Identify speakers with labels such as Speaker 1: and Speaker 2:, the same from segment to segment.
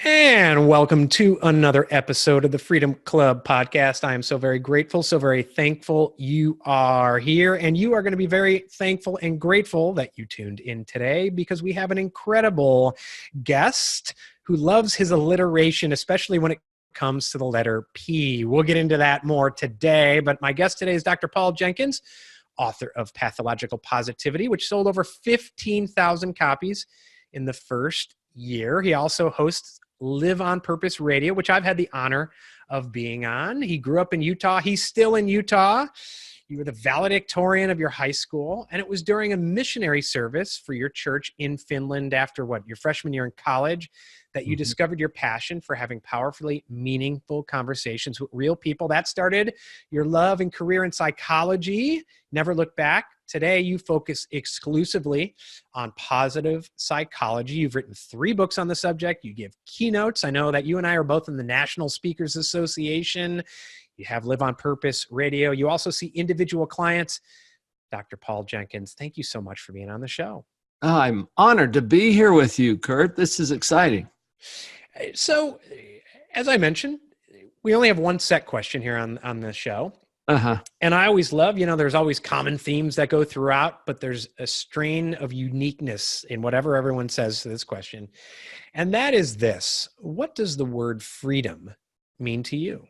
Speaker 1: And welcome to another episode of the Freedom Club podcast. I am so very grateful, so very thankful you are here. And you are going to be very thankful and grateful that you tuned in today because we have an incredible guest who loves his alliteration, especially when it comes to the letter P. We'll get into that more today. But my guest today is Dr. Paul Jenkins, author of Pathological Positivity, which sold over 15,000 copies in the first year. He also hosts Live on Purpose Radio, which I've had the honor of being on. He grew up in Utah. He's still in Utah. You were the valedictorian of your high school, and it was during a missionary service for your church in Finland after your freshman year in college that you discovered your passion for having powerfully meaningful conversations with real people. That started your love and career in psychology. Never looked back. Today, you focus exclusively on positive psychology. You've written 3 books on the subject. You give keynotes. I know that you and I are both in the National Speakers Association. You have Live on Purpose Radio. You also see individual clients. Dr. Paul Jenkins, thank you so much for being on the show.
Speaker 2: I'm honored to be here with you, Curt. This is exciting.
Speaker 1: So, as I mentioned, we only have one set question here on the show. And I always love, there's always common themes that go throughout, but there's a strain of uniqueness in whatever everyone says to this question. And that is this: what does the word freedom mean to you?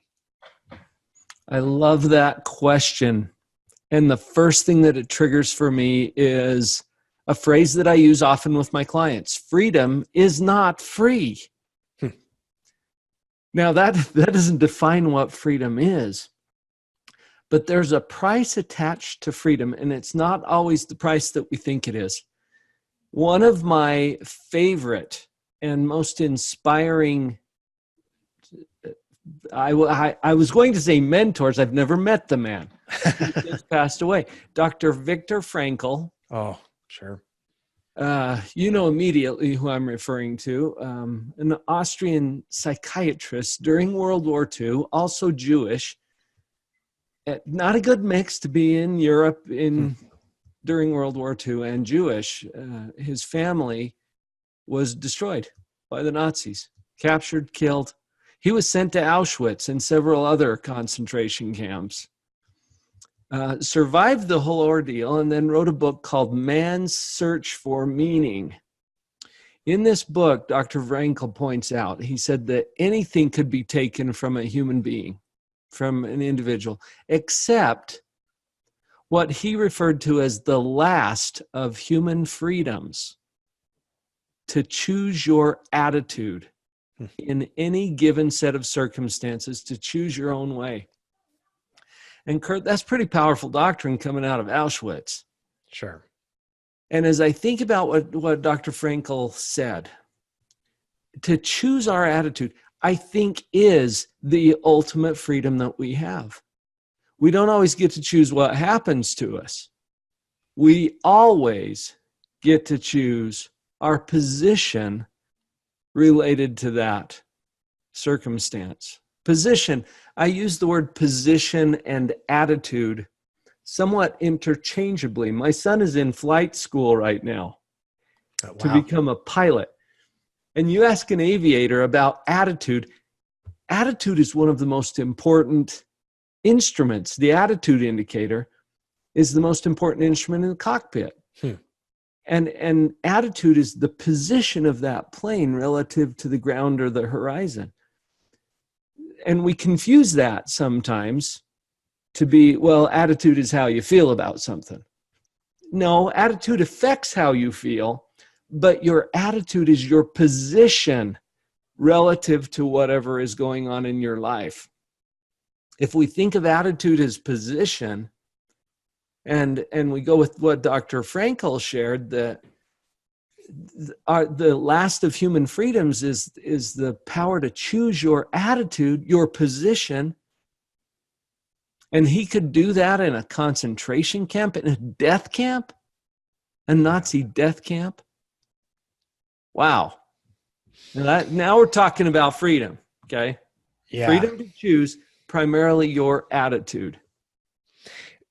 Speaker 2: I love that question. And the first thing that it triggers for me is a phrase that I use often with my clients: freedom is not free. Now, that doesn't define what freedom is. But there's a price attached to freedom, and it's not always the price that we think it is. One of my favorite and most inspiring, I was going to say mentors. I've never met the man. He just passed away. Dr. Viktor Frankl.
Speaker 1: Oh, sure.
Speaker 2: You know immediately who I'm referring to. An Austrian psychiatrist during World War II, also Jewish. Not a good mix to be in Europe during World War II and Jewish. His family was destroyed by the Nazis, captured, killed. He was sent to Auschwitz and several other concentration camps. Survived the whole ordeal and then wrote a book called Man's Search for Meaning. In this book, Dr. Frankl points out, he said that anything could be taken from a human being, from an individual, except what he referred to as the last of human freedoms: to choose your attitude in any given set of circumstances, to choose your own way. And Curt, that's pretty powerful doctrine coming out of Auschwitz.
Speaker 1: Sure.
Speaker 2: And as I think about what Dr. Frankl said, to choose our attitude, I think is the ultimate freedom that we have. We don't always get to choose what happens to us. We always get to choose our position related to that circumstance. Position, I use the word position and attitude somewhat interchangeably. My son is in flight school right now to become a pilot. And you ask an aviator about attitude. Attitude is one of the most important instruments. The attitude indicator is the most important instrument in the cockpit. And attitude is the position of that plane relative to the ground or the horizon. And we confuse that sometimes to be, well, attitude is how you feel about something. No, attitude affects how you feel, but your attitude is your position relative to whatever is going on in your life. If we think of attitude as position, and we go with what Dr. Frankl shared, that the last of human freedoms is the power to choose your attitude, your position. And he could do that in a concentration camp, in a death camp, a Nazi death camp. Wow. Now we're talking about freedom, okay?
Speaker 1: Yeah.
Speaker 2: Freedom to choose primarily your attitude.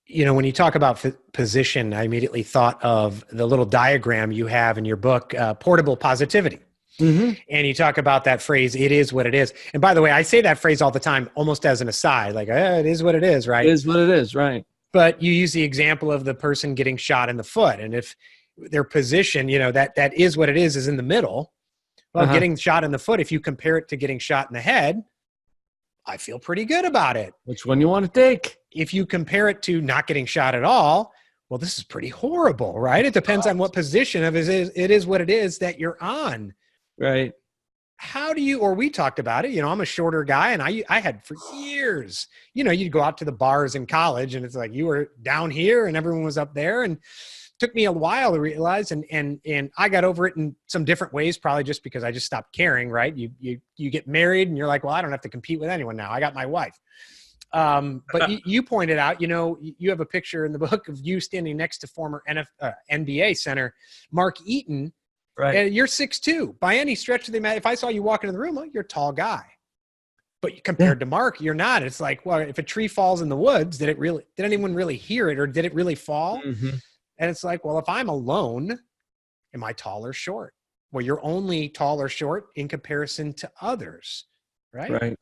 Speaker 1: You know, when you talk about position, I immediately thought of the little diagram you have in your book, Portable Positivity. And you talk about that phrase, it is what it is. And by the way, I say that phrase all the time, almost as an aside, like, it is what it is, right?
Speaker 2: It is what it is, right.
Speaker 1: But you use the example of the person getting shot in the foot. And if their position, that is what it is in the middle. Well, getting shot in the foot, if you compare it to getting shot in the head, I feel pretty good about it.
Speaker 2: Which one you want to take?
Speaker 1: If you compare it to not getting shot at all, well, this is pretty horrible, right? It depends on what position of it is what it is that you're on.
Speaker 2: Right.
Speaker 1: How do you, or we talked about it, I'm a shorter guy, and I had for years, you'd go out to the bars in college and it's like you were down here and everyone was up there, and it took me a while to realize, and I got over it in some different ways, probably just because I just stopped caring, right? You get married and you're like, well, I don't have to compete with anyone now. I got my wife. But you pointed out, you have a picture in the book of you standing next to former NBA center Mark Eaton.
Speaker 2: Right.
Speaker 1: And you're 6'2". By any stretch of the imagination, if I saw you walk into the room, you're a tall guy. But compared to Mark, you're not. It's like, well, if a tree falls in the woods, did anyone really hear it, or did it really fall?
Speaker 2: Mm-hmm.
Speaker 1: And it's like, well, if I'm alone, am I tall or short? Well, you're only tall or short in comparison to others, right?
Speaker 2: Right.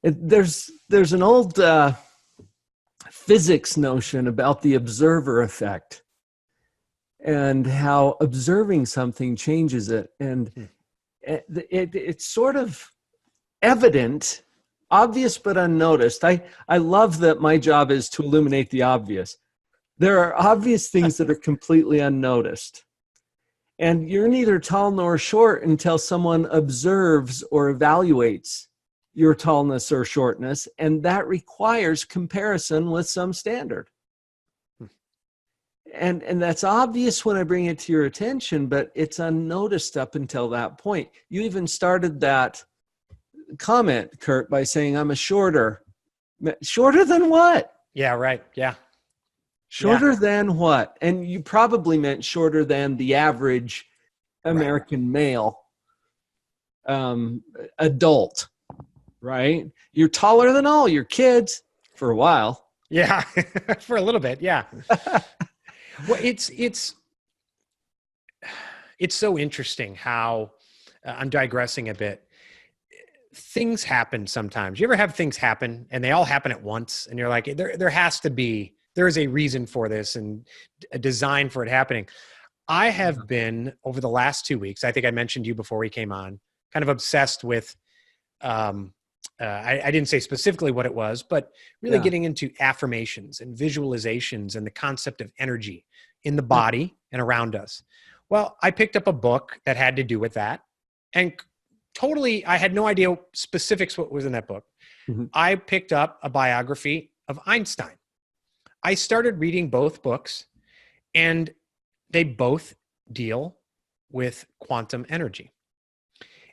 Speaker 2: There's an old physics notion about the observer effect and how observing something changes it. And it's sort of evident, obvious but unnoticed. I love that my job is to illuminate the obvious. There are obvious things that are completely unnoticed. And you're neither tall nor short until someone observes or evaluates your tallness or shortness, and that requires comparison with some standard. And that's obvious when I bring it to your attention, but it's unnoticed up until that point. You even started that comment, Curt, by saying I'm a shorter than what?
Speaker 1: Yeah, right. Yeah.
Speaker 2: Shorter than what? And you probably meant shorter than the average American male adult, right? You're taller than all your kids for a while.
Speaker 1: Yeah, for a little bit. Yeah. Well, it's so interesting how I'm digressing a bit. Things happen sometimes. You ever have things happen and they all happen at once, and you're like, there is a reason for this and a design for it happening. I have been, over the last 2 weeks, I think I mentioned you before we came on, kind of obsessed with, I didn't say specifically what it was, but really getting into affirmations and visualizations and the concept of energy in the body and around us. Well, I picked up a book that had to do with that, and totally, I had no idea specifics what was in that book. Mm-hmm. I picked up a biography of Einstein. I started reading both books, and they both deal with quantum energy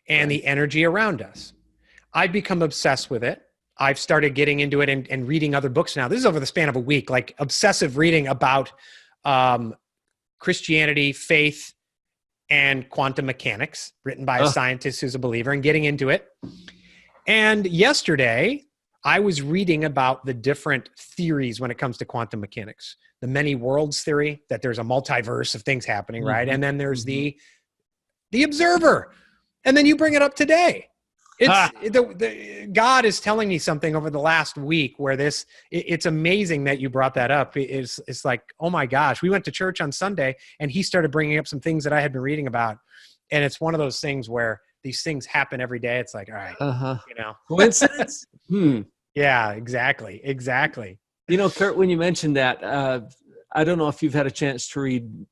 Speaker 1: and the energy around us. I've become obsessed with it. I've started getting into it and reading other books now. This is over the span of a week, like obsessive reading about Christianity, faith, and quantum mechanics, written by a scientist who's a believer, and getting into it. And yesterday, I was reading about the different theories when it comes to quantum mechanics. The many worlds theory, that there's a multiverse of things happening, right? And then there's the observer. And then you bring it up today. God is telling me something over the last week where it's amazing that you brought that up. It's like, oh my gosh, we went to church on Sunday and he started bringing up some things that I had been reading about. And it's one of those things where these things happen every day. It's like, all right,
Speaker 2: coincidence?
Speaker 1: Yeah, exactly.
Speaker 2: Curt, when you mentioned that, I don't know if you've had a chance to read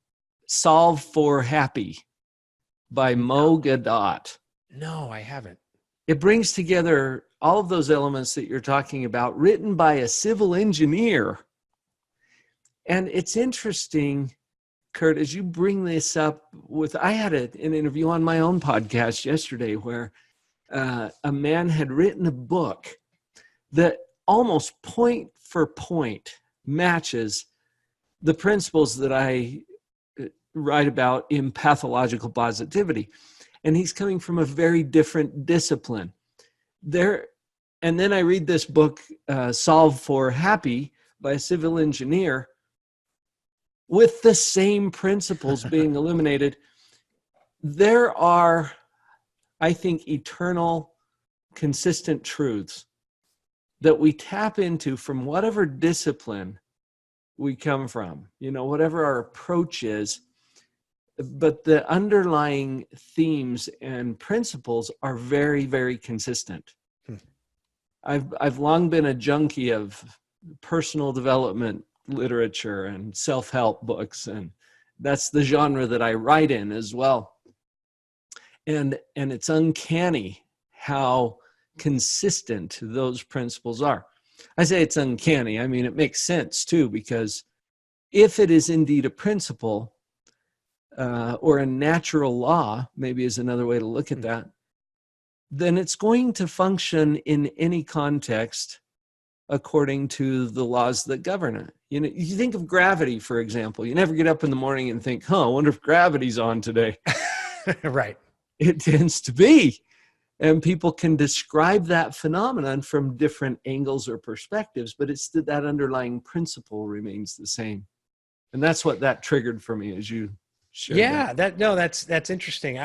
Speaker 2: Solve for Happy by Mo Gadot.
Speaker 1: No, I haven't.
Speaker 2: It brings together all of those elements that you're talking about, written by a civil engineer. And it's interesting, Curt, as you bring this up I had an interview on my own podcast yesterday where a man had written a book that almost point for point matches the principles that I write about in Pathological Positivity. And he's coming from a very different discipline. And then I read this book, Solve for Happy, by a civil engineer, with the same principles being illuminated. there are, I think, eternal, consistent truths that we tap into from whatever discipline we come from, whatever our approach is. But the underlying themes and principles are very, very consistent. I've long been a junkie of personal development literature and self-help books, and that's the genre that I write in as well. And it's uncanny how consistent those principles are. I say it's uncanny. I mean, it makes sense too, because if it is indeed a principle, or a natural law, maybe is another way to look at that, then it's going to function in any context according to the laws that govern it. You think of gravity, for example. You never get up in the morning and think, I wonder if gravity's on today.
Speaker 1: Right.
Speaker 2: It tends to be. And people can describe that phenomenon from different angles or perspectives, but it's that underlying principle remains the same. And that's what that triggered for me as you shared.
Speaker 1: Yeah, that's interesting.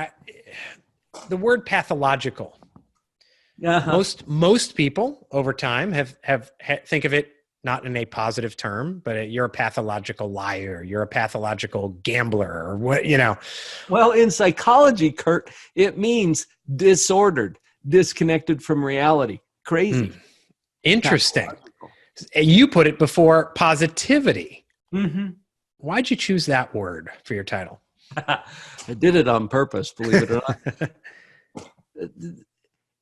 Speaker 1: The word pathological.
Speaker 2: Uh-huh.
Speaker 1: Most people over time have think of it not in a positive term, but you're a pathological liar, you're a pathological gambler, or what,
Speaker 2: Well, in psychology, Curt, it means disordered, disconnected from reality, crazy.
Speaker 1: Interesting. You put it before positivity.
Speaker 2: Mm-hmm.
Speaker 1: Why'd you choose that word for your title?
Speaker 2: I did it on purpose, believe it or not.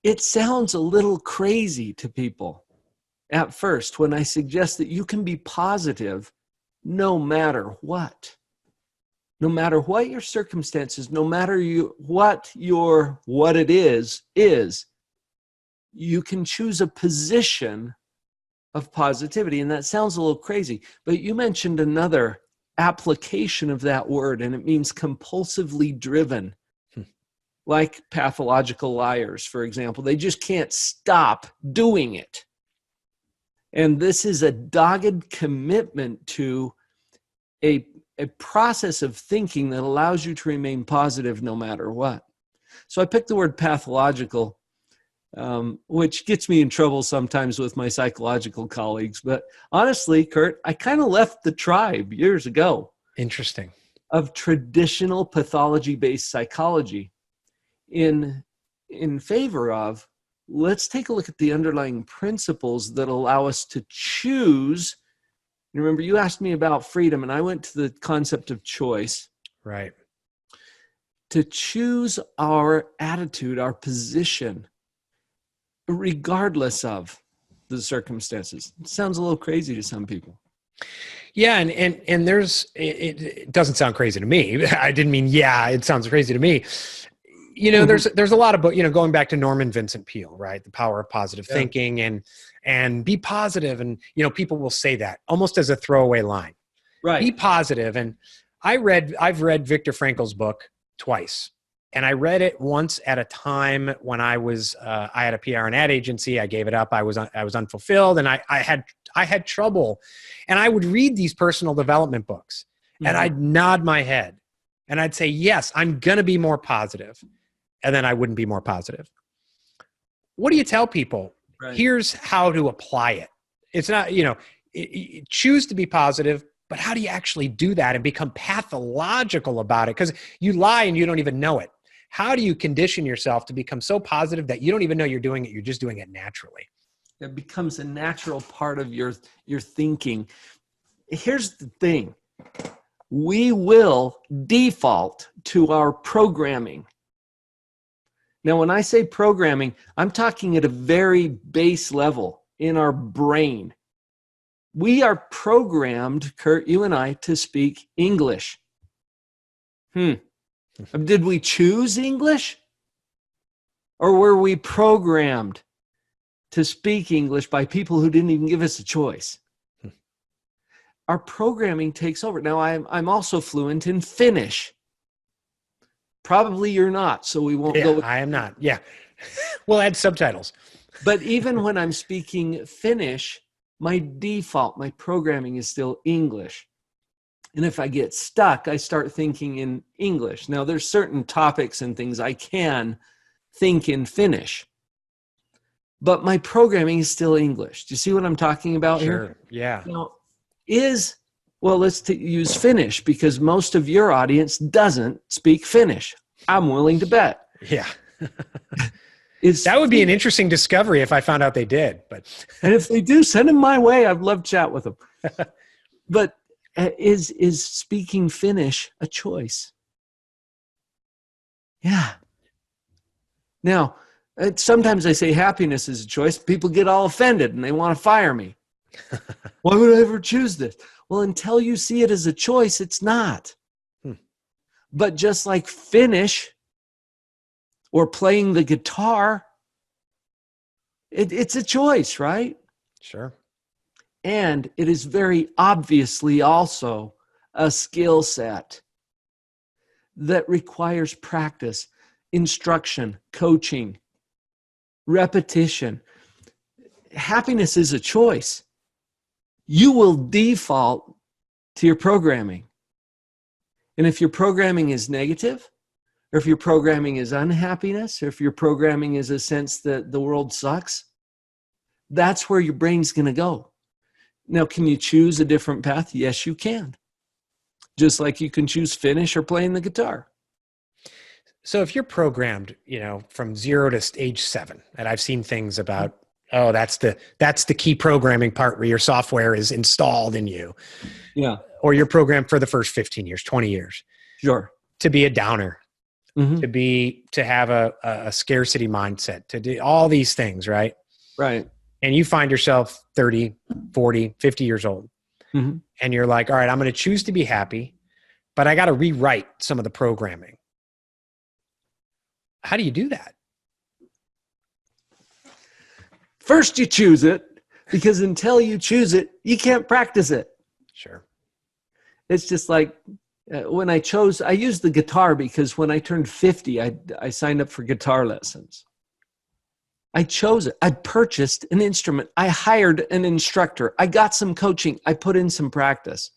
Speaker 2: It sounds a little crazy to people at first when I suggest that you can be positive no matter what. No matter what your circumstances, no matter what it is, you can choose a position of positivity. And that sounds a little crazy, but you mentioned another application of that word, and it means compulsively driven. Like pathological liars, for example. They just can't stop doing it. And this is a dogged commitment to a process of thinking that allows you to remain positive no matter what. So I picked the word pathological, which gets me in trouble sometimes with my psychological colleagues. But honestly, Curt, I kind of left the tribe years ago.
Speaker 1: Interesting.
Speaker 2: Of traditional pathology-based psychology in favor of, let's take a look at the underlying principles that allow us to choose. Remember, you asked me about freedom, and I went to the concept of choice.
Speaker 1: Right.
Speaker 2: To choose our attitude, our position, regardless of the circumstances. It sounds a little crazy to some people.
Speaker 1: Yeah, and there's it doesn't sound crazy to me. I didn't mean it sounds crazy to me. There's a lot of book, going back to Norman Vincent Peale, right? The Power of Positive Thinking and be positive. And, people will say that almost as a throwaway line. Right. Be positive. And I've read Viktor Frankl's book twice. And I read it once at a time when I had a PR and ad agency. I gave it up. I was unfulfilled, and I had trouble. And I would read these personal development books, and I'd nod my head, and I'd say, yes, I'm going to be more positive. And then I wouldn't be more positive. What do you tell people? Right. Here's how to apply it. It's not, choose to be positive, but how do you actually do that and become pathological about it? Because you lie and you don't even know it. How do you condition yourself to become so positive that you don't even know you're doing it? You're just doing it naturally. It becomes a natural part of your thinking. Here's the thing. We will default to our programming. Now, when I say programming, I'm talking at a very base level in our brain. We are programmed, Curt, you and I, to speak English. Did we choose English? Or were we programmed to speak English by people who didn't even give us a choice? Our programming takes over. Now, I'm also fluent in Finnish. Probably you're not, so we won't go. I am not. Yeah. We'll add subtitles.
Speaker 2: But even when I'm speaking Finnish, my default, my programming is still English. And if I get stuck, I start thinking in English. Now, there's certain topics and things I can think in Finnish, but my programming is still English. Do you see what I'm talking about here?
Speaker 1: Sure. Yeah.
Speaker 2: Now, let's use Finnish, because most of your audience doesn't speak Finnish. I'm willing to bet.
Speaker 1: Yeah. That would be an interesting discovery if I found out they did. But
Speaker 2: and if they do, send them my way. I'd love to chat with them. But is speaking Finnish a choice? Yeah. Now, sometimes I say happiness is a choice. People get all offended and they want to fire me. Why would I ever choose this? Well, until you see it as a choice, it's not. But just like Finnish or playing the guitar, it's a choice, right?
Speaker 1: Sure.
Speaker 2: And it is very obviously also a skill set that requires practice, instruction, coaching, repetition. Happiness is a choice. You will default to your programming. And if your programming is negative, or if your programming is unhappiness, or if your programming is a sense that the world sucks, that's where your brain's going to go. Now, can you choose a different path? Yes, you can. Just like you can choose Finnish or playing the guitar.
Speaker 1: So if you're programmed, from 0 to age 7, and I've seen things about, that's the key programming part where your software is installed in you.
Speaker 2: Yeah.
Speaker 1: Or you're programmed for the first 15 years, 20 years.
Speaker 2: Sure.
Speaker 1: To be a downer,
Speaker 2: Mm-hmm.
Speaker 1: to have a scarcity mindset, to do all these things, right?
Speaker 2: Right.
Speaker 1: And you find yourself 30, 40, 50 years old.
Speaker 2: Mm-hmm.
Speaker 1: And you're like, all right, I'm going to choose to be happy, but I got to rewrite some of the programming. How do you do that?
Speaker 2: First, you choose it, because until you choose it, you can't practice it.
Speaker 1: Sure.
Speaker 2: It's just like when I used the guitar because when I turned 50, I signed up for guitar lessons. I chose it. I purchased an instrument. I hired an instructor. I got some coaching. I put in some practice.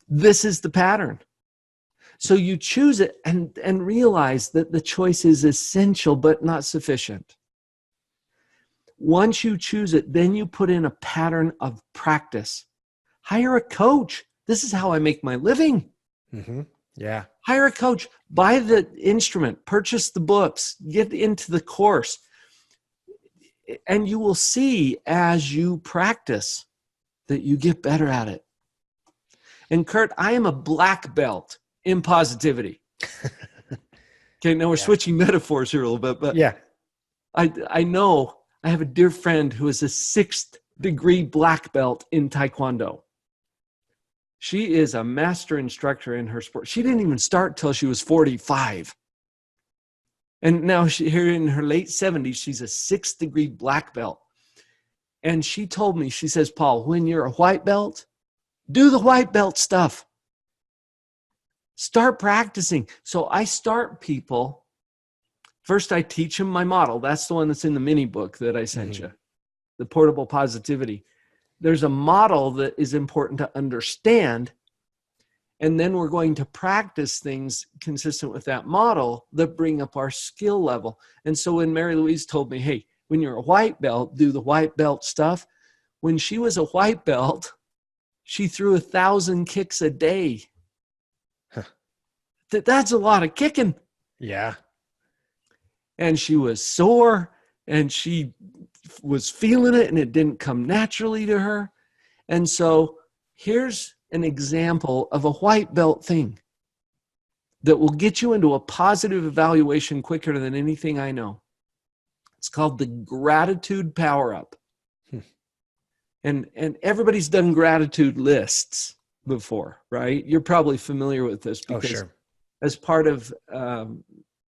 Speaker 2: This is the pattern. So you choose it and realize that the choice is essential but not sufficient. Once you choose it, then you put in a pattern of practice. Hire a coach. This is how I make my living.
Speaker 1: Mm-hmm. Yeah.
Speaker 2: Hire a coach. Buy the instrument. Purchase the books. Get into the course. And you will see as you practice that you get better at it. And Curt, I am a black belt in positivity. Okay, now we're switching metaphors here a little bit, but
Speaker 1: yeah,
Speaker 2: I know I have a dear friend who is a 6th degree black belt in Taekwondo. She is a master instructor in her sport. She didn't even start till she was 45. And now here in her late 70s, she's a 6th degree black belt. And she told me, she says, Paul, when you're a white belt, do the white belt stuff. Start practicing. So I start people. First, I teach them my model. That's the one that's in the mini book that I sent you, the Portable Positivity. There's a model that is important to understand. And then we're going to practice things consistent with that model that bring up our skill level. And so when Mary Louise told me, hey, when you're a white belt, do the white belt stuff. When she was a white belt, she threw 1,000 kicks a day.
Speaker 1: Huh.
Speaker 2: That's a lot of kicking.
Speaker 1: Yeah.
Speaker 2: And she was sore and she was feeling it and it didn't come naturally to her. And so here's an example of a white belt thing that will get you into a positive evaluation quicker than anything I know. It's called the gratitude power up. And everybody's done gratitude lists before, right? You're probably familiar with this because as part of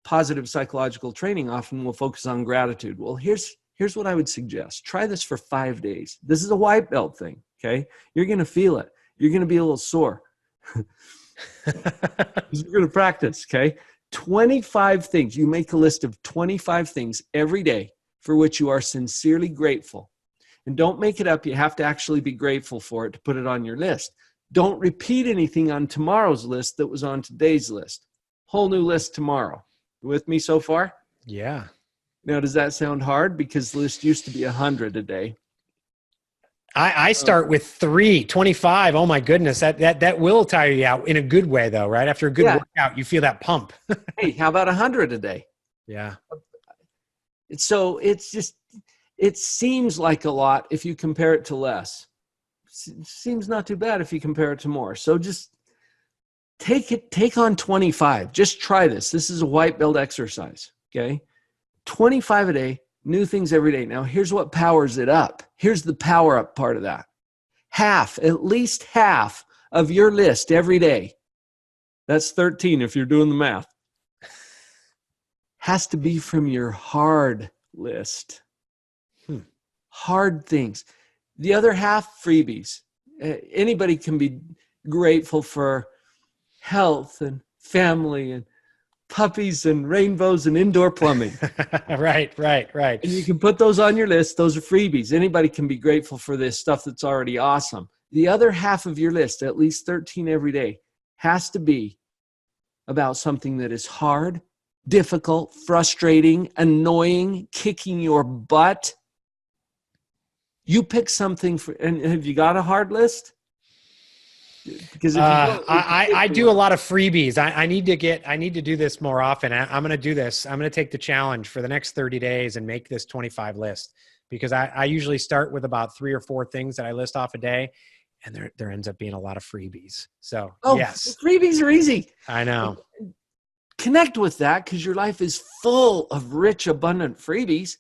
Speaker 2: positive psychological training, often we'll focus on gratitude. Well, here's what I would suggest. Try this for 5 days. This is a white belt thing, okay? You're going to feel it. You're going to be a little sore. You're going to practice, okay? 25 things. You make a list of 25 things every day for which you are sincerely grateful. And don't make it up. You have to actually be grateful for it to put it on your list. Don't repeat anything on tomorrow's list that was on today's list. Whole new list tomorrow. You with me so far?
Speaker 1: Yeah.
Speaker 2: Now, does that sound hard? Because the list used to be 100 a day.
Speaker 1: I start with 25. Oh my goodness. That will tire you out in a good way though, right? After a good workout, you feel that pump.
Speaker 2: Hey, how about 100 a day?
Speaker 1: Yeah.
Speaker 2: So it seems like a lot if you compare it to less. It seems not too bad if you compare it to more. So just take on 25. Just try this. This is a white belt exercise. Okay. 25 a day. New things every day. Now, here's what powers it up. Here's the power up part of that. At least half of your list every day, that's 13 if you're doing the math, has to be from your hard list. Hard things. The other half, freebies. Anybody can be grateful for health and family and puppies and rainbows and indoor plumbing.
Speaker 1: Right.
Speaker 2: And you can put those on your list. Those are freebies. Anybody can be grateful for this stuff that's already awesome. The other half of your list, at least 13 every day, has to be about something that is hard, difficult, frustrating, annoying, kicking your butt. You pick something and have you got a hard list? Because if
Speaker 1: I do a lot of freebies. I need to do this more often. I'm going to do this. I'm going to take the challenge for the next 30 days and make this 25 list, because I usually start with about 3 or 4 things that I list off a day, and there ends up being a lot of freebies. So yes,
Speaker 2: freebies are easy.
Speaker 1: I know.
Speaker 2: Connect with that, because your life is full of rich, abundant freebies,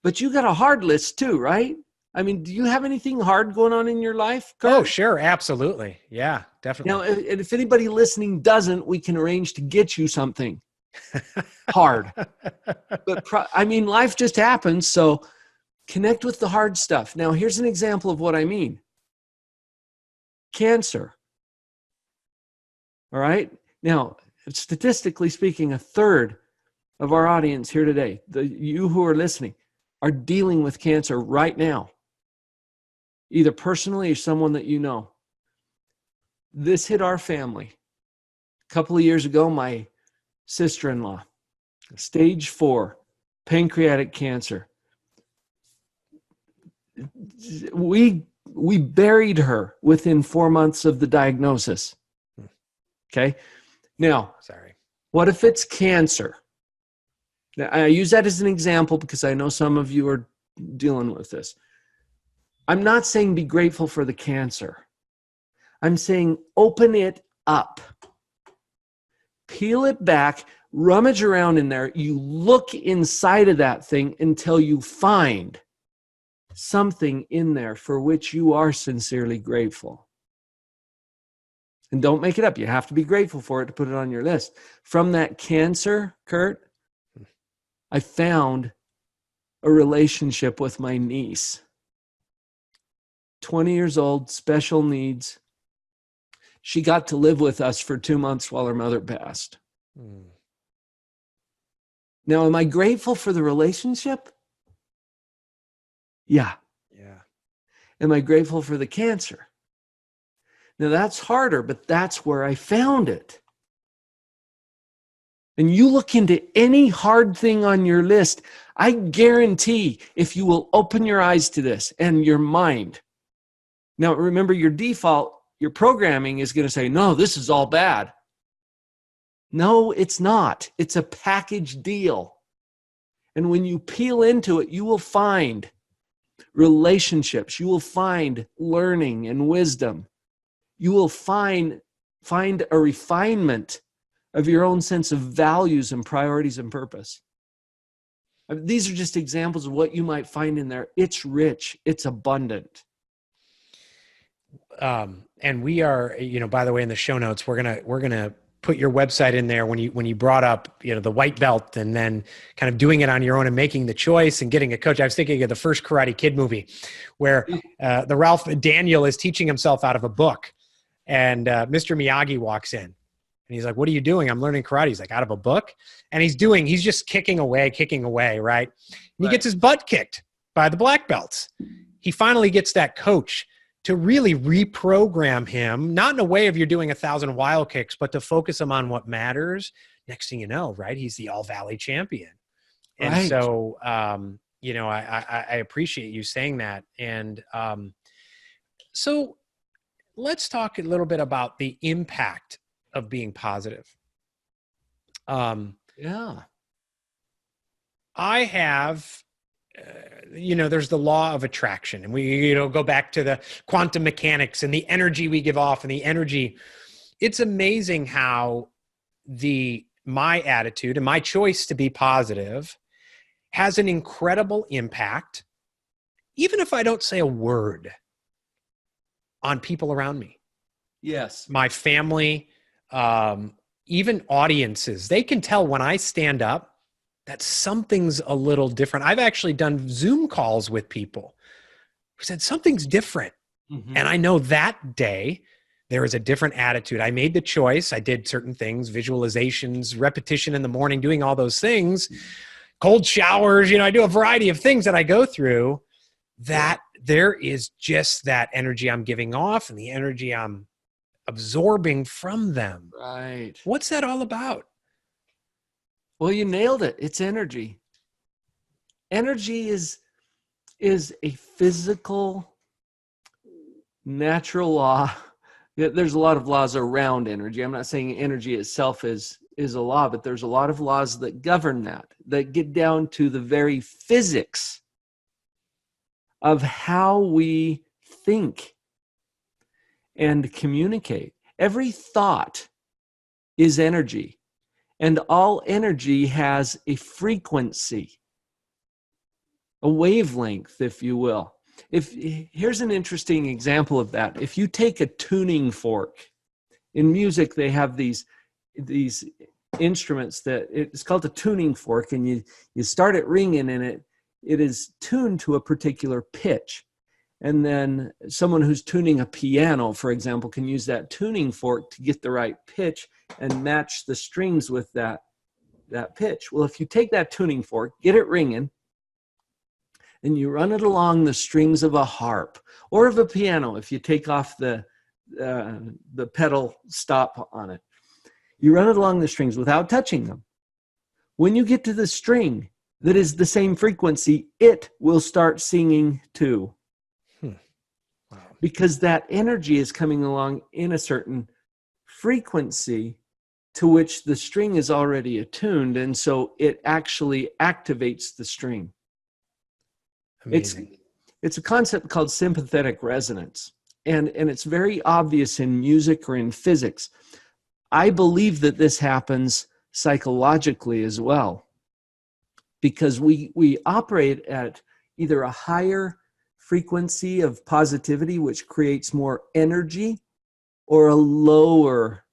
Speaker 2: but you got a hard list too, right? I mean, do you have anything hard going on in your life, Curt?
Speaker 1: Oh, sure. Absolutely. Yeah, definitely.
Speaker 2: Now, if anybody listening doesn't, we can arrange to get you something hard. But life just happens. So connect with the hard stuff. Now, here's an example of what I mean. Cancer. All right. Now, statistically speaking, a third of our audience here today, you who are listening, are dealing with cancer right now, either personally or someone that you know. This hit our family. A couple of years ago, my sister-in-law, stage 4, pancreatic cancer. We buried her within 4 months of the diagnosis. Okay? Now, what if it's cancer? Now, I use that as an example because I know some of you are dealing with this. I'm not saying be grateful for the cancer. I'm saying open it up. Peel it back, rummage around in there. You look inside of that thing until you find something in there for which you are sincerely grateful. And don't make it up. You have to be grateful for it to put it on your list. From that cancer, Curt, I found a relationship with my niece. 20 years old, special needs. She got to live with us for 2 months while her mother passed. Now, am I grateful for the relationship? Yeah. Am I grateful for the cancer? Now, that's harder, but that's where I found it. And you look into any hard thing on your list, I guarantee if you will open your eyes to this and your mind. Now, remember, your default, your programming is going to say, no, this is all bad. No, it's not. It's a package deal. And when you peel into it, you will find relationships. You will find learning and wisdom. You will find a refinement of your own sense of values and priorities and purpose. These are just examples of what you might find in there. It's rich. It's abundant.
Speaker 1: And we are, by the way, in the show notes, we're gonna put your website in there when you brought up, the white belt and then kind of doing it on your own and making the choice and getting a coach. I was thinking of the first Karate Kid movie where the Ralph Daniel is teaching himself out of a book, and Mr. Miyagi walks in and he's like, "What are you doing?" "I'm learning karate." He's like, "Out of a book?" And he's just kicking away, right? And he gets his butt kicked by the black belts. He finally gets that coach to really reprogram him, not in a way of you're doing 1,000 wild kicks, but to focus him on what matters. Next thing you know, right, he's the All Valley champion. And
Speaker 2: Right.
Speaker 1: so, I appreciate you saying that. And so let's talk a little bit about the impact of being positive.
Speaker 2: Yeah.
Speaker 1: I have, there's the law of attraction, and we, go back to the quantum mechanics and the energy we give off and the energy. It's amazing how my attitude and my choice to be positive has an incredible impact, even if I don't say a word, on people around me.
Speaker 2: Yes.
Speaker 1: My family, even audiences. They can tell when I stand up that something's a little different. I've actually done Zoom calls with people who said something's different.
Speaker 2: Mm-hmm.
Speaker 1: And I know that day there is a different attitude. I made the choice. I did certain things, visualizations, repetition in the morning, doing all those things, cold showers. I do a variety of things that I go through, that there is just that energy I'm giving off and the energy I'm absorbing from them.
Speaker 2: Right.
Speaker 1: What's that all about?
Speaker 2: Well, you nailed it. It's energy. Energy is a physical, natural law. There's a lot of laws around energy. I'm not saying energy itself is a law, but there's a lot of laws that govern that get down to the very physics of how we think and communicate. Every thought is energy. And all energy has a frequency, a wavelength, if you will. Here's an interesting example of that. If you take a tuning fork, in music they have these instruments that it's called a tuning fork, and you start it ringing, and it is tuned to a particular pitch. And then someone who's tuning a piano, for example, can use that tuning fork to get the right pitch and match the strings with that pitch. Well, if you take that tuning fork, get it ringing, and you run it along the strings of a harp or of a piano, if you take off the pedal stop on it, you run it along the strings without touching them. When you get to the string that is the same frequency, it will start singing too.
Speaker 1: Wow.
Speaker 2: Because that energy is coming along in a certain frequency to which the string is already attuned, and so it actually activates the string.
Speaker 1: Amazing.
Speaker 2: It's a concept called sympathetic resonance, and it's very obvious in music or in physics. I believe that this happens psychologically as well, because we operate at either a higher frequency of positivity, which creates more energy, or a lower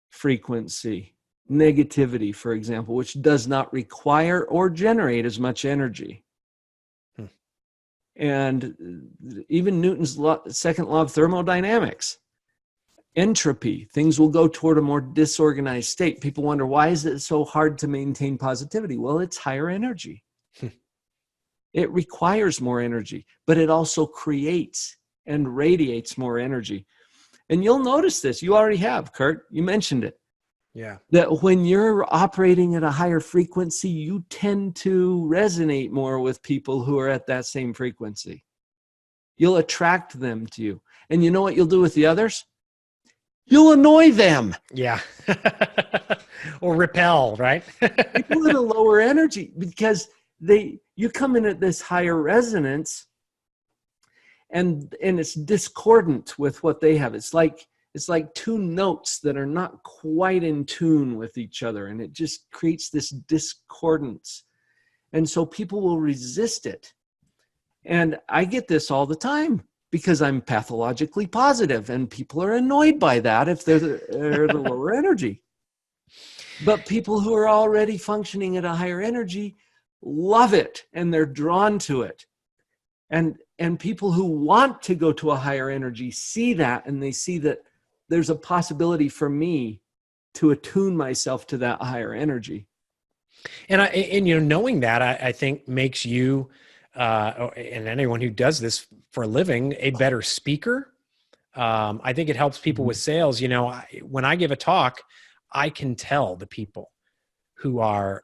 Speaker 2: frequency, negativity, for example, which does not require or generate as much energy. And even Newton's second law of thermodynamics, entropy, things will go toward a more disorganized state. People wonder, why is it so hard to maintain positivity? Well, it's higher energy. It requires more energy, but it also creates and radiates more energy. And you'll notice this. You already have, Curt. You mentioned it.
Speaker 1: Yeah.
Speaker 2: That when you're operating at a higher frequency, you tend to resonate more with people who are at that same frequency. You'll attract them to you. And you know what you'll do with the others? You'll annoy them.
Speaker 1: Yeah. Or repel, right?
Speaker 2: People at a lower energy, because you come in at this higher resonance, and it's discordant with what they have. It's like two notes that are not quite in tune with each other, and it just creates this discordance. And so people will resist it. And I get this all the time because I'm pathologically positive, and people are annoyed by that if they're the lower energy. But people who are already functioning at a higher energy love it, and they're drawn to it. And people who want to go to a higher energy see that, and they see that there's a possibility for me to attune myself to that higher energy.
Speaker 1: And knowing that, I think makes you and anyone who does this for a living a better speaker, I think it helps people with sales. You know, when I give a talk, I can tell the people who are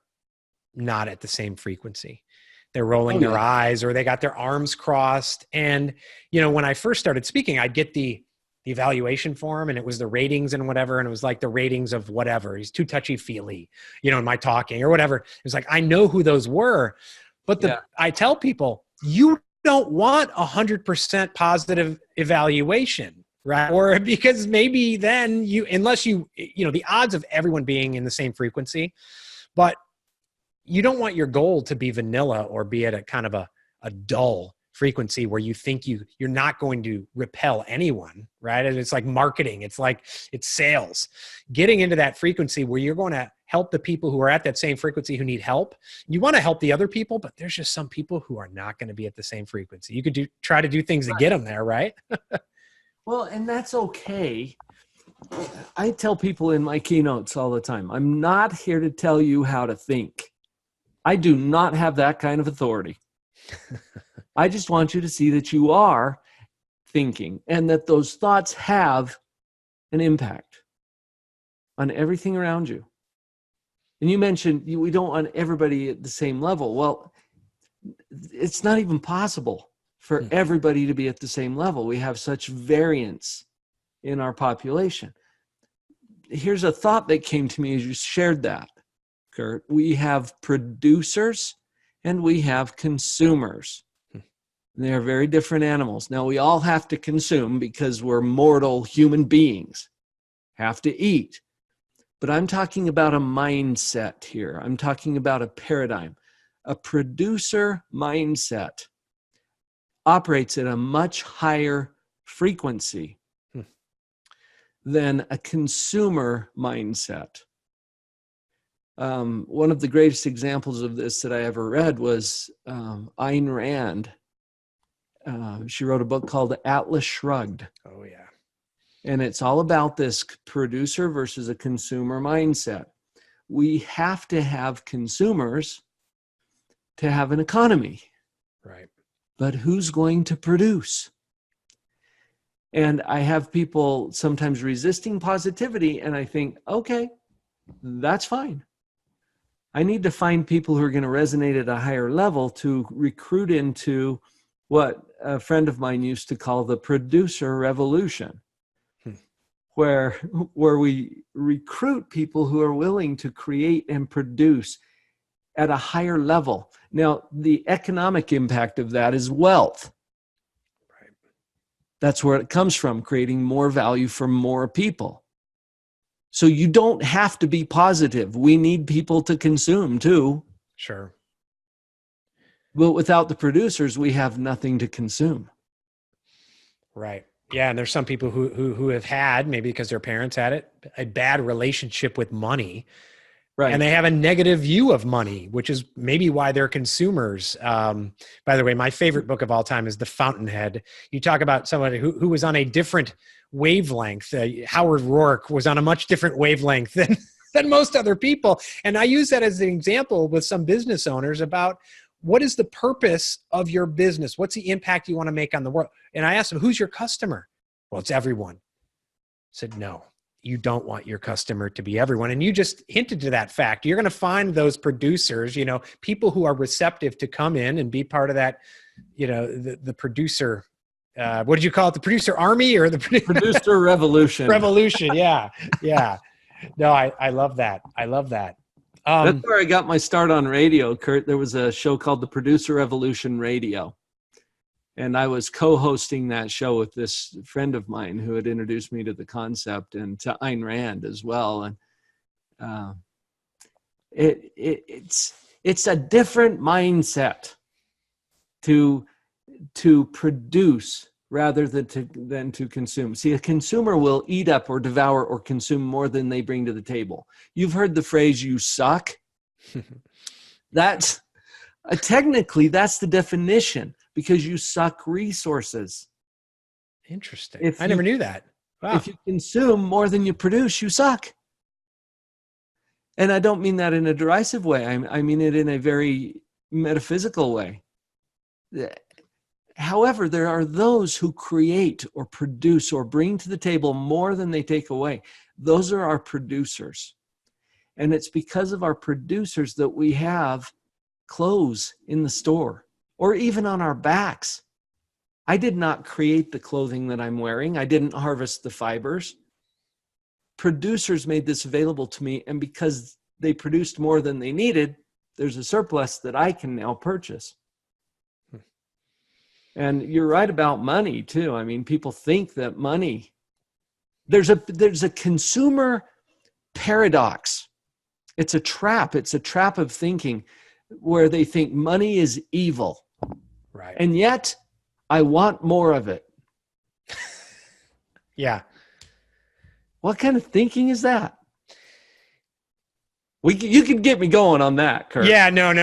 Speaker 1: not at the same frequency. They're rolling their eyes, or they got their arms crossed. And, you know, when I first started speaking, I'd get the evaluation form, and it was the ratings and whatever. And it was like the ratings of whatever. He's too touchy-feely, you know, in my talking or whatever. It was like, I know who those were. But I tell people, you don't want 100% positive evaluation, right? Or because maybe then unless you know, the odds of everyone being in the same frequency, but you don't want your goal to be vanilla or be at a kind of a dull frequency where you think you're not going to repel anyone, right? And it's like marketing. It's sales. Getting into that frequency where you're going to help the people who are at that same frequency who need help. You want to help the other people, but there's just some people who are not going to be at the same frequency. You could try to do things to get them there, right?
Speaker 2: Well, and that's okay. I tell people in my keynotes all the time, I'm not here to tell you how to think. I do not have that kind of authority. I just want you to see that you are thinking and that those thoughts have an impact on everything around you. And you mentioned we don't want everybody at the same level. Well, it's not even possible for everybody to be at the same level. We have such variance in our population. Here's a thought that came to me as you shared that, Curt. We have producers and we have consumers. They are very different animals. Now, we all have to consume because we're mortal human beings, have to eat. But I'm talking about a mindset here. I'm talking about a paradigm. A producer mindset operates at a much higher frequency than a consumer mindset. One of the greatest examples of this that I ever read was Ayn Rand. She wrote a book called Atlas Shrugged.
Speaker 1: Oh, yeah.
Speaker 2: And it's all about this producer versus a consumer mindset. We have to have consumers to have an economy.
Speaker 1: Right.
Speaker 2: But who's going to produce? And I have people sometimes resisting positivity, and I think, okay, that's fine. I need to find people who are going to resonate at a higher level to recruit into what a friend of mine used to call the producer revolution, where we recruit people who are willing to create and produce at a higher level. Now, the economic impact of that is wealth.
Speaker 1: Right.
Speaker 2: That's where it comes from, creating more value for more people. So you don't have to be positive. We need people to consume too.
Speaker 1: Sure.
Speaker 2: But without the producers, we have nothing to consume.
Speaker 1: Right. Yeah. And there's some people who have had, maybe because their parents had it, a bad relationship with money. Right. And they have a negative view of money, which is maybe why they're consumers. By the way, my favorite book of all time is The Fountainhead. You talk about somebody who was on a different wavelength. Howard Rourke was on a much different wavelength than most other people. And I use that as an example with some business owners about what is the purpose of your business? What's the impact you want to make on the world? And I asked them, who's your customer? Well, it's everyone. I said, no. You don't want your customer to be everyone. And you just hinted to that fact. You're going to find those producers, you know, people who are receptive to come in and be part of that, you know, the producer, what did you call it? The producer army or the
Speaker 2: producer revolution?
Speaker 1: Revolution. Yeah. Yeah. No, I love that. I love that.
Speaker 2: That's where I got my start on radio, Curt. There was a show called the Producer Revolution Radio. And I was co-hosting that show with this friend of mine who had introduced me to the concept and to Ayn Rand as well. And it's a different mindset to produce rather than to consume. See, a consumer will eat up or devour or consume more than they bring to the table. You've heard the phrase, you suck. That's technically that's the definition. Because you suck resources.
Speaker 1: Interesting. I never knew that. Wow.
Speaker 2: If you consume more than you produce, you suck. And I don't mean that in a derisive way. I mean it in a very metaphysical way. However, there are those who create or produce or bring to the table more than they take away. Those are our producers. And it's because of our producers that we have clothes in the store or even on our backs. I did not create the clothing that I'm wearing. I didn't harvest the fibers. Producers made this available to me, and because they produced more than they needed, there's a surplus that I can now purchase. And you're right about money too. I mean, people think that money, there's a consumer paradox. It's a trap. It's a trap of thinking where they think money is evil.
Speaker 1: Right.
Speaker 2: And yet I want more of it.
Speaker 1: Yeah.
Speaker 2: What kind of thinking is that? You can get me going on that, Curt.
Speaker 1: Yeah, no.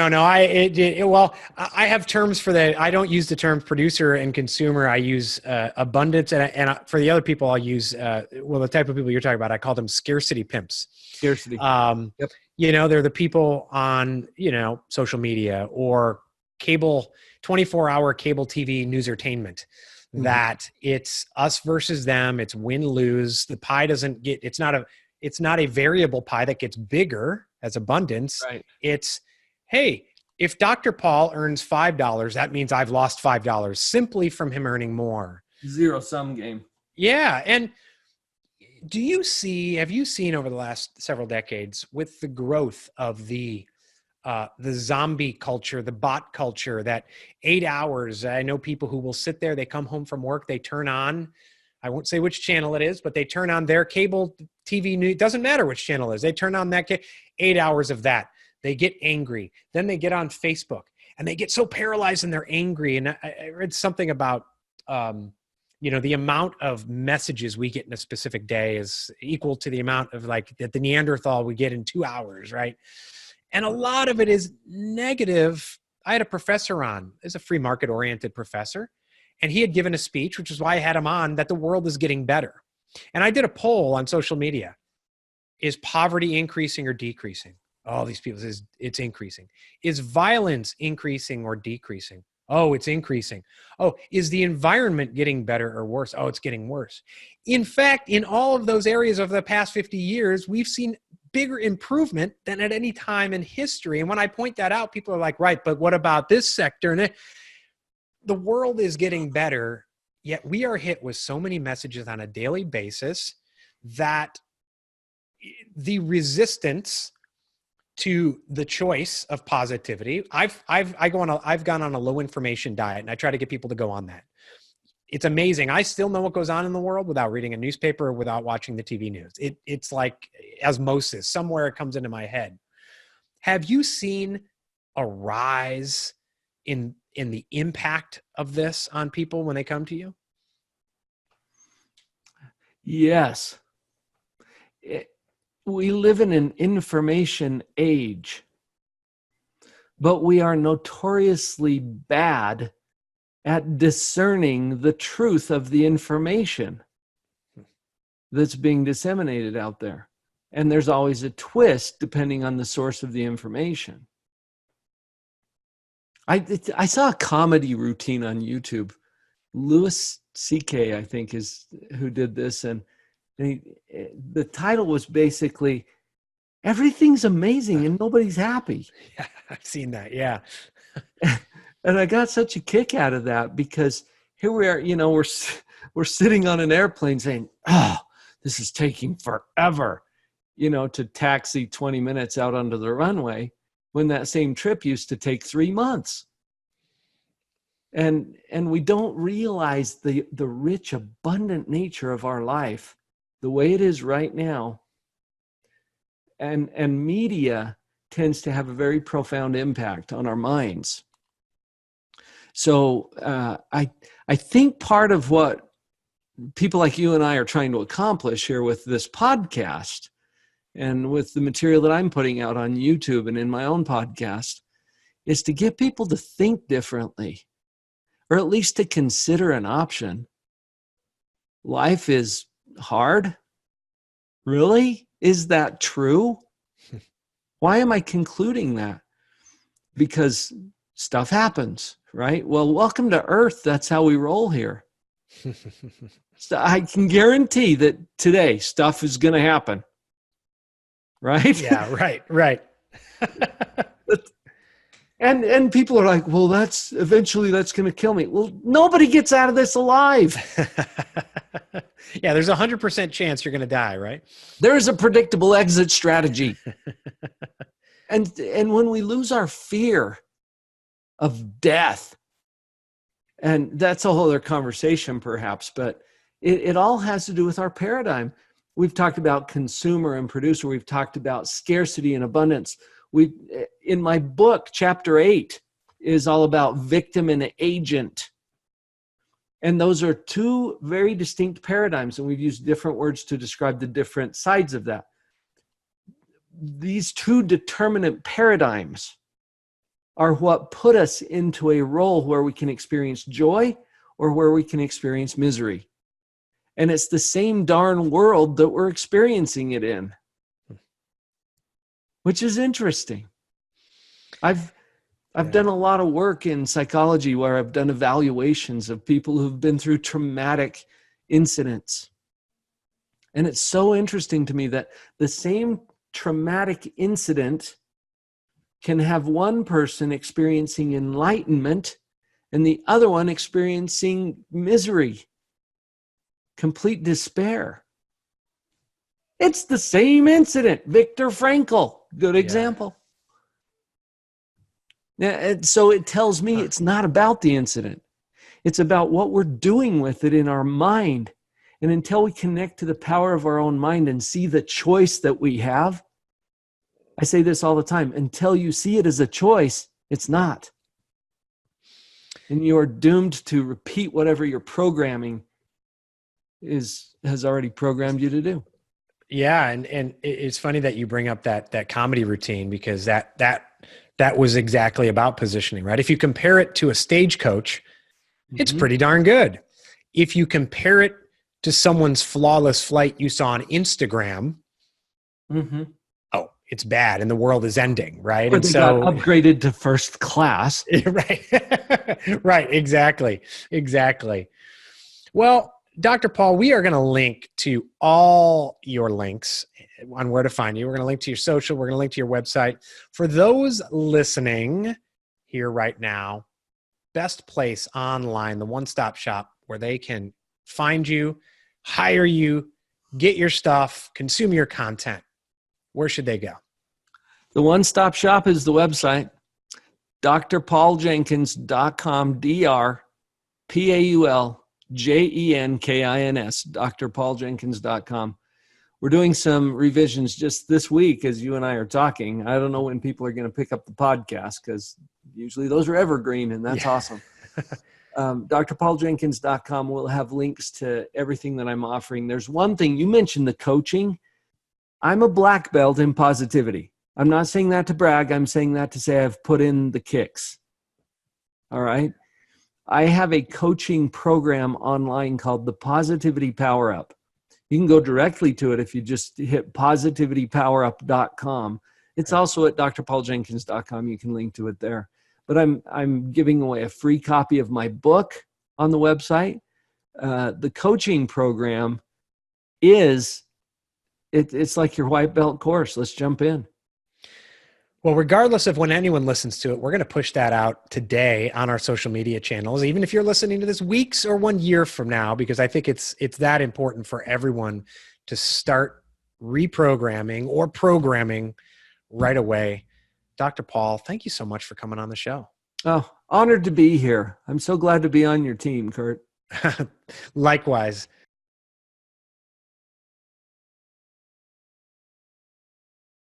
Speaker 1: Well, I have terms for that. I don't use the term producer and consumer. I use abundance, and for the other people, I'll use the type of people you're talking about. I call them scarcity pimps.
Speaker 2: Scarcity.
Speaker 1: Yep. They're the people on social media or cable, 24-hour cable TV newsertainment. Mm-hmm. That it's us versus them. It's win-lose. The pie doesn't get. It's not a variable pie that gets bigger as abundance.
Speaker 2: Right.
Speaker 1: It's, hey, if Dr. Paul earns $5, that means I've lost $5 simply from him earning more.
Speaker 2: Zero-sum game.
Speaker 1: Yeah. And have you seen over the last several decades with the growth of the zombie culture, the bot culture, that 8 hours, I know people who will sit there, they come home from work, they turn on, I won't say which channel it is, but they turn on their cable TV news. Doesn't matter which channel it is. They turn on that 8 hours of that. They get angry. Then they get on Facebook and they get so paralyzed and they're angry. And I read something about, the amount of messages we get in a specific day is equal to the amount of that the Neanderthal we get in 2 hours, right? And a lot of it is negative. I had a professor on, is a free market oriented professor. And he had given a speech, which is why I had him on, that the world is getting better. And I did a poll on social media. Is poverty increasing or decreasing? Oh, these people says it's increasing. Is violence increasing or decreasing? Oh, it's increasing. Oh, is the environment getting better or worse? Oh, it's getting worse. In fact, in all of those areas of the past 50 years, we've seen bigger improvement than at any time in history. And when I point that out, people are like, right, but what about this sector? And the world is getting better, yet we are hit with so many messages on a daily basis that the resistance to the choice of positivity, I've gone on a low information diet, and I try to get people to go on that. It's amazing. I still know what goes on in the world without reading a newspaper or without watching the TV news. It's like osmosis. Somewhere it comes into my head. Have you seen a rise in the impact of this on people when they come to you?
Speaker 2: Yes. We live in an information age, but we are notoriously bad at discerning the truth of the information that's being disseminated out there. And there's always a twist depending on the source of the information. I saw a comedy routine on YouTube. Louis C.K., I think, is who did this. And the title was basically, everything's amazing and nobody's happy.
Speaker 1: Yeah, I've seen that. Yeah.
Speaker 2: And I got such a kick out of that because here we are, we're sitting on an airplane saying, oh, this is taking forever, to taxi 20 minutes out onto the runway, when that same trip used to take 3 months. And we don't realize the rich, abundant nature of our life, the way it is right now. And media tends to have a very profound impact on our minds. So I think part of what people like you and I are trying to accomplish here with this podcast and with the material that I'm putting out on YouTube and in my own podcast is to get people to think differently, or at least to consider an option. Life is hard? Really? Is that true? Why am I concluding that? Because stuff happens. right? Well, welcome to Earth. That's how we roll here. So I can guarantee that today stuff is going to happen, right?
Speaker 1: Yeah, right.
Speaker 2: And people are like, well, eventually that's going to kill me. Well, nobody gets out of this alive.
Speaker 1: Yeah, there's 100% chance you're going to die, right?
Speaker 2: There is a predictable exit strategy. And when we lose our fear of death, and that's a whole other conversation perhaps, but it all has to do with our paradigm. We've talked about consumer and producer. We've talked about scarcity and abundance. In my book, chapter 8 is all about victim and agent. And those are two very distinct paradigms, and we've used different words to describe the different sides of that. These two determinant paradigms are what put us into a role where we can experience joy or where we can experience misery. And it's the same darn world that we're experiencing it in, which is interesting. I've done a lot of work in psychology where I've done evaluations of people who've been through traumatic incidents. And it's so interesting to me that the same traumatic incident can have one person experiencing enlightenment and the other one experiencing misery, complete despair. It's the same incident. Viktor Frankl, good example. And so it tells me it's not about the incident. It's about what we're doing with it in our mind. And until we connect to the power of our own mind and see the choice that we have, I say this all the time, until you see it as a choice, it's not. And you are doomed to repeat whatever your programming has already programmed you to do.
Speaker 1: Yeah, and it's funny that you bring up that comedy routine, because that was exactly about positioning, right? If you compare it to a stagecoach, it's pretty darn good. If you compare it to someone's flawless flight you saw on Instagram, oh, it's bad and the world is ending, right?
Speaker 2: Or
Speaker 1: and
Speaker 2: they
Speaker 1: so
Speaker 2: got upgraded to first class.
Speaker 1: Right. Right. Exactly. Well, Dr. Paul, we are going to link to all your links on where to find you. We're going to link to your social. We're going to link to your website. For those listening here right now, best place online, the one-stop shop where they can find you, hire you, get your stuff, consume your content. Where should they go?
Speaker 2: The one-stop shop is the website, drpauljenkins.com, DrPaulJenkins, drpauljenkins.com. We're doing some revisions just this week as you and I are talking. I don't know when people are going to pick up the podcast, because usually those are evergreen, and that's awesome. drpauljenkins.com will have links to everything that I'm offering. There's one thing, you mentioned the coaching. I'm a black belt in positivity. I'm not saying that to brag. I'm saying that to say I've put in the kicks. All right. I have a coaching program online called the Positivity Power Up. You can go directly to it if you just hit positivitypowerup.com. It's also at drpauljenkins.com. You can link to it there. But I'm giving away a free copy of my book on the website. The coaching program it's like your white belt course. Let's jump in.
Speaker 1: Well, regardless of when anyone listens to it, we're going to push that out today on our social media channels, even if you're listening to this weeks or 1 year from now, because I think it's that important for everyone to start reprogramming or programming right away. Dr. Paul, thank you so much for coming on the show.
Speaker 2: Oh, honored to be here. I'm so glad to be on your team, Curt.
Speaker 1: Likewise.